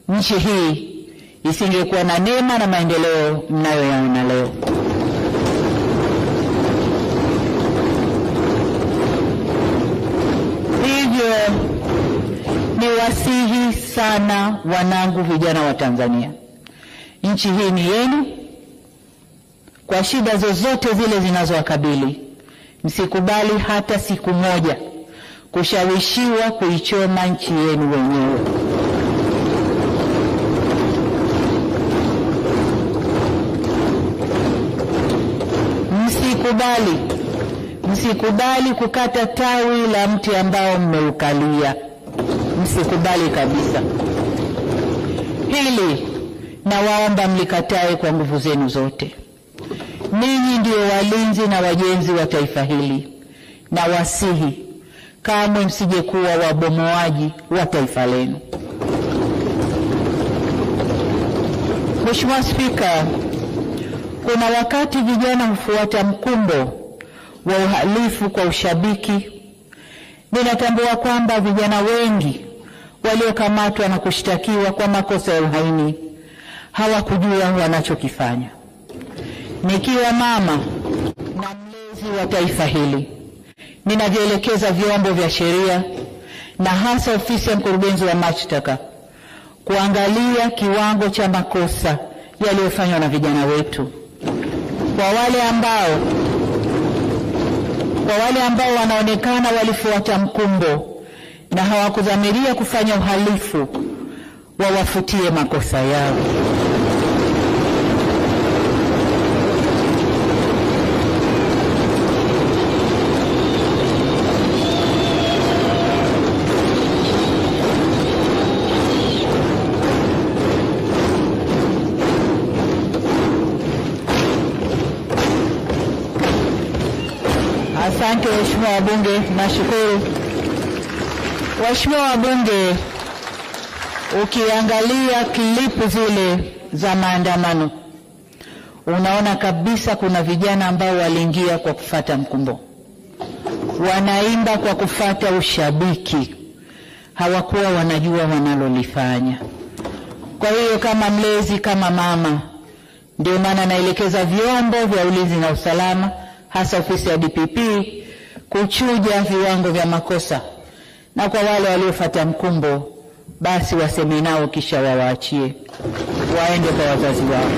nchi hii isingekuwa na neema na maendeleo mnayoyaona leo. Hivyo ni wasihi sana wanangu vijana wa Tanzania, nchi hii ni yenu. Kwa shida zozote zile zinazowakabili, msikubali hata siku moja kushawishiwa kuichoma nchi yenu wenyewe. Msikubali kukata tawi la mti ambao mmeukalia. Msikubali kabisa. Hili nawaomba mlikatae kwa nguvu zenu zote. Ninyi ndio walinzi na wajenzi wa taifa hili, na wasihi kamwe msije kuwa wabomoaji wa taifa lenu. Mheshimiwa Spika, kuna wakati vijana hufuata mkumbo wa uhalifu kwa ushabiki. Ninatambua kwamba vijana wengi waliokamatwa na kushtakiwa kwa makosa ya uhaini hawakujua wanachokifanya. Nikiwa mama na mlezi wa taifa hili, ninavyoelekeza vyombo vya sheria na hasa ofisi ya mkurugenzi wa mashtaka kuangalia kiwango cha makosa yaliyofanywa na vijana wetu. Kwa wale ambao wanaonekana walifuata mkumbo na hawakudhamiria kufanya uhalifu, wawafutie makosa yao. Asante waheshimiwa wabunge, nashukuru. Waheshimiwa wabunge, ukiangalia klipu zile za maandamano, unaona kabisa kuna vijana ambao waliingia kwa kufuata mkumbo. Wanaimba kwa kufuata ushabiki. Hawakuwa wanajua wanalolifanya. Kwa hiyo kama mlezi, kama mama, ndio maana naelekeza vyombo vya ulinzi na usalama, hasa ofisi ya DPP, kuchuja viwango vya makosa, na kwa wale waliofuata mkumbo basi waseme nao kisha wawaachie waende kwa wazazi wao.